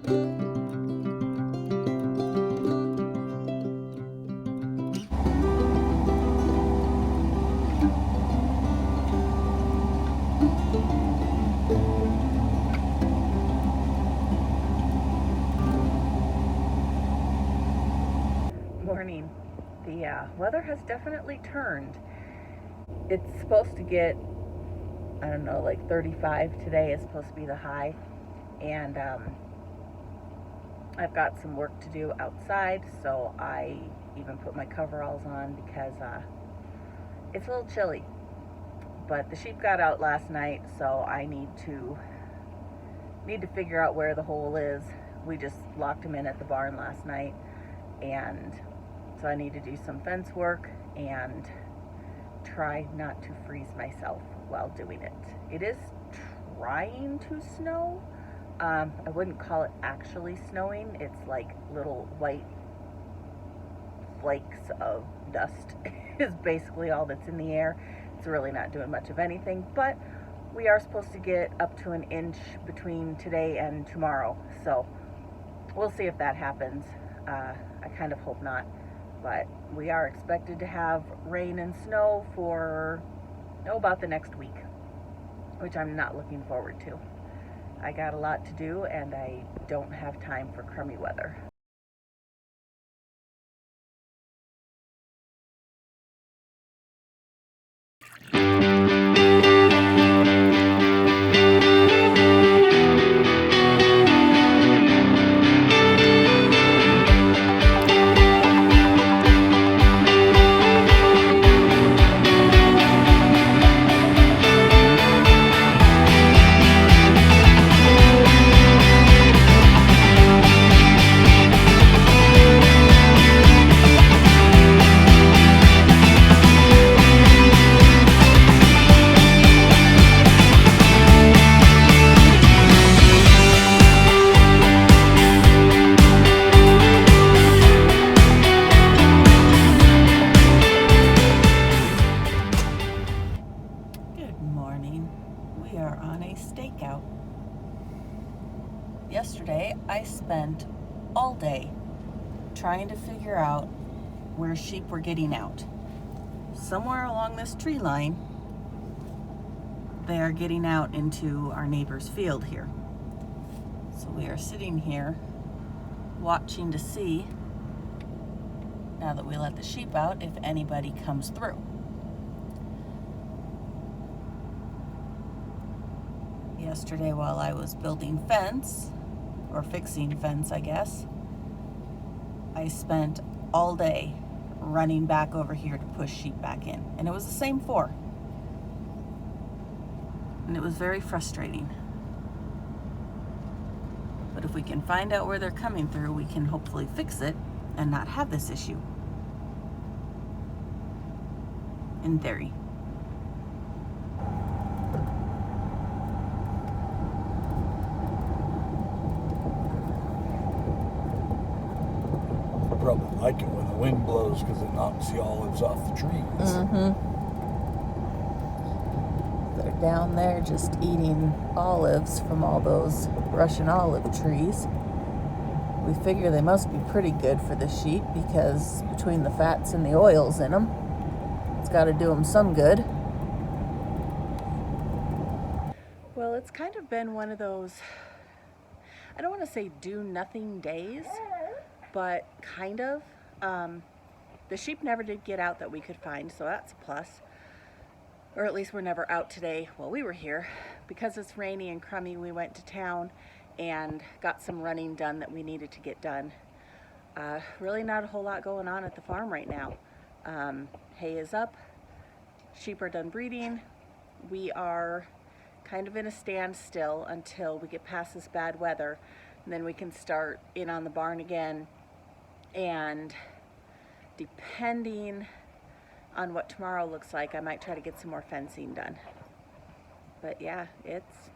Morning. The weather has definitely turned. It's supposed to get, I don't know, like 35 today is supposed to be the high. And I've got some work to do outside, so I even put my coveralls on because it's a little chilly. But the sheep got out last night, so I need to figure out where the hole is. We just locked them in at the barn last night, and so I need to do some fence work and try not to freeze myself while doing it. It is trying to snow. I wouldn't call it actually snowing. It's like little white flakes of dust is basically all that's in the air. It's really not doing much of anything, but we are supposed to get up to an inch between today and tomorrow, so we'll see if that happens. I kind of hope not, but we are expected to have rain and snow for about the next week, which I'm not looking forward to. I got a lot to do and I don't have time for crummy weather. We are on a stakeout. Yesterday, I spent all day trying to figure out where sheep were getting out. Somewhere along this tree line, they are getting out into our neighbor's field here. So we are sitting here watching to see, now that we let the sheep out, if anybody comes through. Yesterday, while I was building fence, or fixing fence, I guess, I spent all day running back over here to push sheep back in. And it was the same four. And it was very frustrating. But if we can find out where they're coming through, we can hopefully fix it and not have this issue. In theory. Probably like it when the wind blows because it knocks the olives off the trees. They're down there just eating olives from all those Russian olive trees. We figure they must be pretty good for the sheep because between the fats and the oils in them, it's got to do them some good. Well, it's kind of been one of those, I don't want to say do nothing days, but kind of. The sheep never did get out that we could find, so that's a plus. Or at least we're never out today while we were here. Because it's rainy and crummy, we went to town and got some running done that we needed to get done. Really not a whole lot going on at the farm right now. Hay is up, sheep are done breeding. We are kind of in a standstill until we get past this bad weather, and then we can start in on the barn again. And depending on what tomorrow looks like, I might try to get some more fencing done. But yeah, it's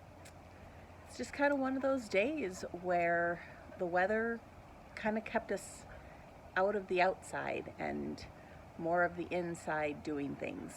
just kind of one of those days where the weather kind of kept us out of the outside and more of the inside doing things.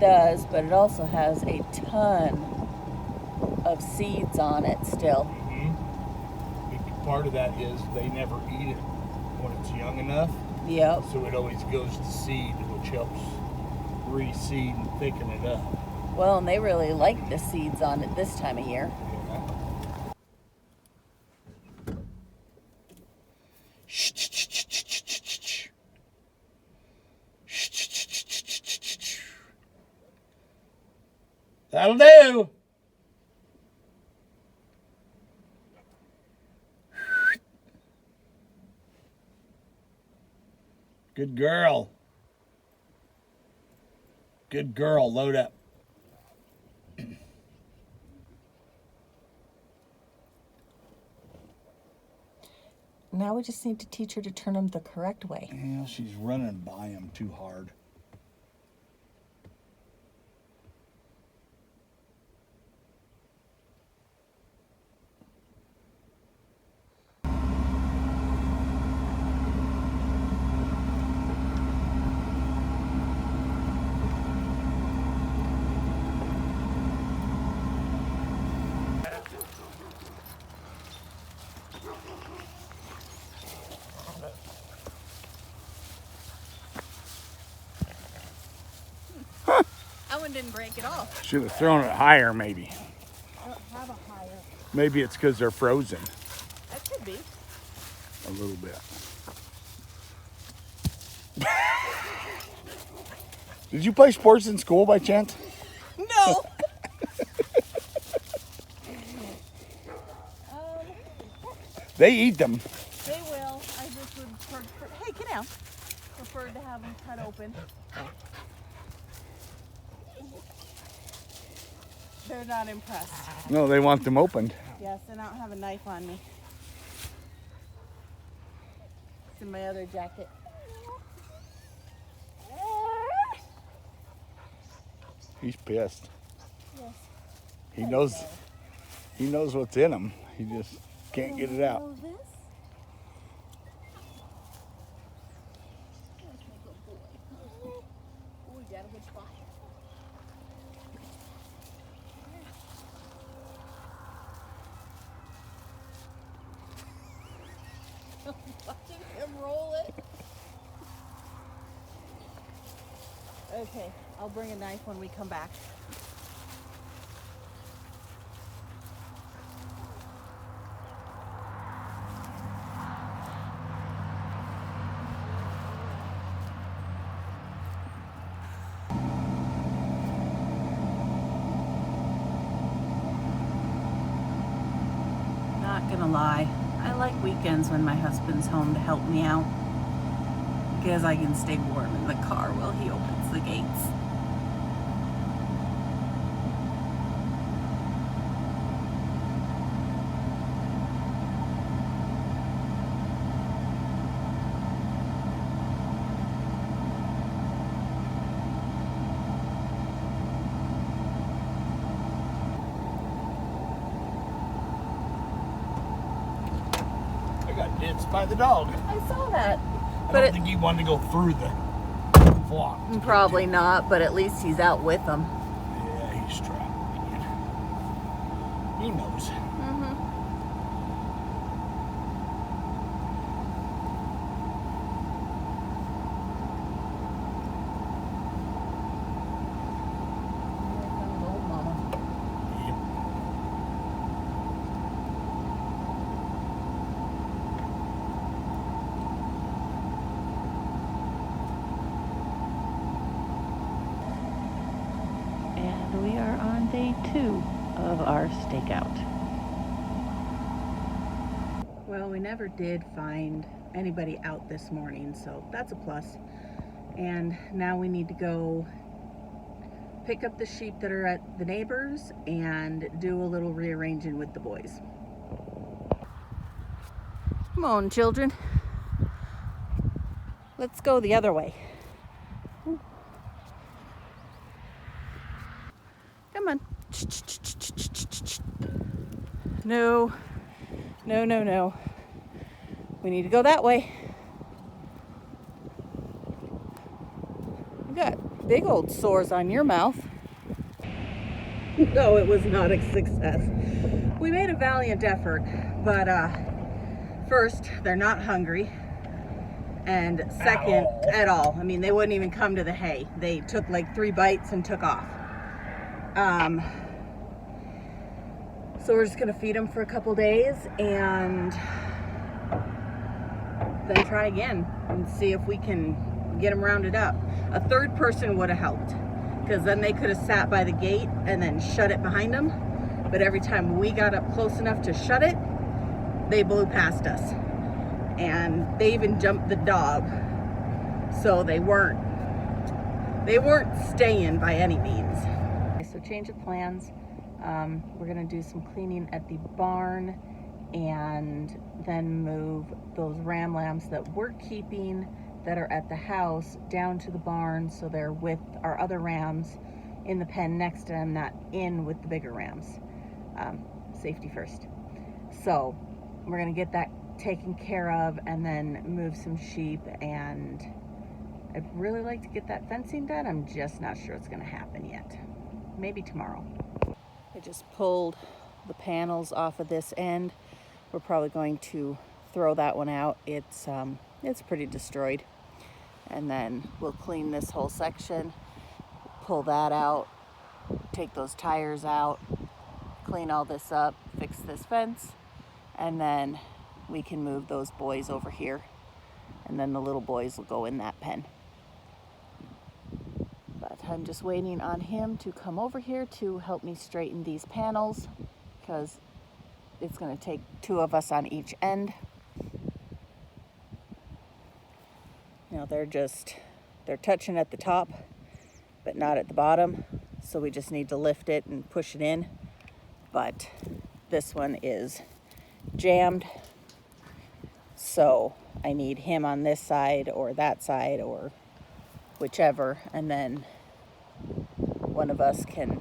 does, but it also has a ton of seeds on it still. Part of that is they never eat it when it's young enough. Yep. So it always goes to seed, which helps reseed and thicken it up. Well, and they really like the seeds on it this time of year. That'll do. Good girl. Good girl. Load up. Now we just need to teach her to turn them the correct way. Yeah, she's running by him too hard. That one didn't break at all. Should have thrown it higher, maybe. I don't have a higher. Maybe it's because they're frozen. That could be. A little bit. Did you play sports in school by chance? No. They eat them. They will. I just would prefer. Hey, get down. Prefer to have them cut open. They're not impressed. No, they want them opened. Yes, and I don't have a knife on me. It's in my other jacket. He's pissed. Yes. He knows what's in him. He just can't get it out. Know this? Oh, we got a good spot. Watching him roll it. Okay, I'll bring a knife when we come back. Not gonna lie, I like weekends when my husband's home to help me out because I can stay warm in the car while he opens the gates. I got ditched by the dog. I saw that. I But don't think he wanted to go through the flock. Probably not, but at least he's out with them. Yeah, he's trapped. He knows. Yep. And we are on day 2 of our stakeout. Well, we never did find anybody out this morning, so that's a plus. And now we need to go pick up the sheep that are at the neighbors and do a little rearranging with the boys. Come on, children. Let's go the other way. Come on. No. No, no, no. We need to go that way. Good. big old sores on your mouth. No, it was not a success. We made a valiant effort, but first, they're not hungry. And second, at all. I mean, they wouldn't even come to the hay. They took like 3 bites and took off. So we're just gonna feed them for a couple days and then try again and see if we can get them rounded up. A third person would have helped, because then they could have sat by the gate and then shut it behind them. But every time we got up close enough to shut it, they blew past us. And they even jumped the dog. So they weren't staying by any means. So change of plans. We're gonna do some cleaning at the barn and then move those ram lambs that we're keeping that are at the house down to the barn, so they're with our other rams in the pen next to them, not in with the bigger rams. Safety first. So we're gonna get that taken care of and then move some sheep, and I'd really like to get that fencing done. I'm just not sure it's gonna happen yet. Maybe tomorrow. I just pulled the panels off of this end. We're probably going to throw that one out. It's pretty destroyed. And then we'll clean this whole section, pull that out, take those tires out, clean all this up, fix this fence, and then we can move those boys over here. And then the little boys will go in that pen. But I'm just waiting on him to come over here to help me straighten these panels, because it's going to take 2 of us on each end. You know, they're touching at the top, but not at the bottom. So we just need to lift it and push it in. But this one is jammed. So I need him on this side or that side or whichever. And then one of us can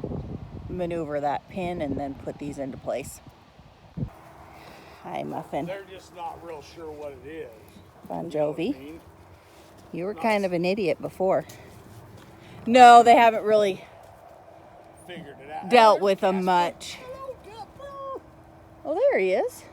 maneuver that pin and then put these into place. Hi, Muffin. They're just not real sure what it is. Bon Jovi. You know what I mean? You were kind of an idiot before. No, they haven't really Figured it out. dealt with them much. Oh, there he is.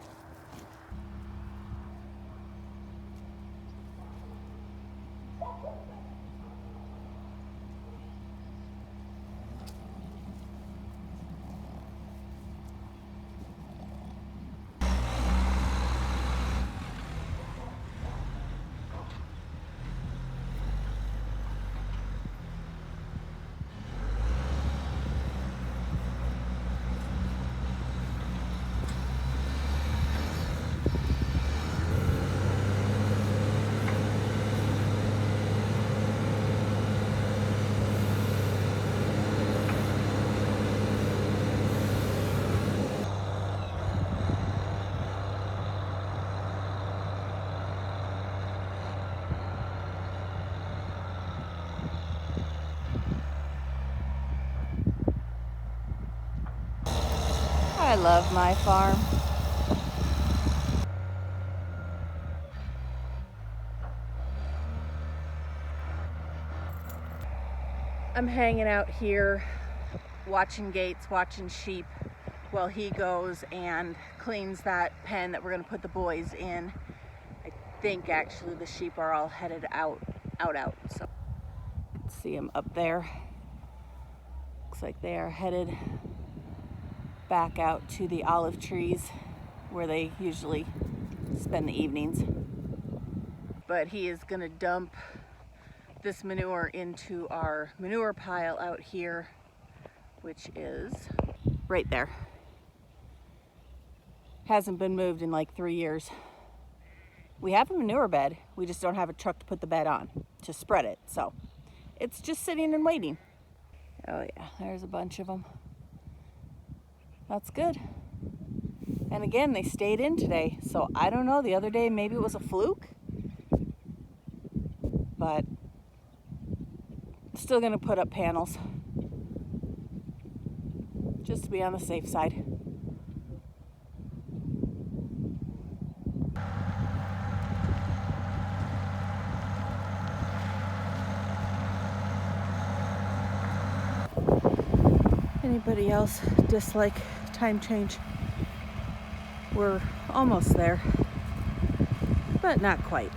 I love my farm. I'm hanging out here, watching gates, watching sheep, while he goes and cleans that pen that we're gonna put the boys in. I think actually the sheep are all headed out. So see them up there. Looks like they are headed back out to the olive trees where they usually spend the evenings. But he is gonna dump this manure into our manure pile out here, which is right there. Hasn't been moved in like 3 years. We have a manure bed, we just don't have a truck to put the bed on to spread it, so it's just sitting and waiting. Oh yeah, there's a bunch of them. That's good. And again, they stayed in today, so I don't know, the other day maybe it was a fluke, but still gonna put up panels just to be on the safe side. Anybody else dislike time change? We're almost there, but not quite.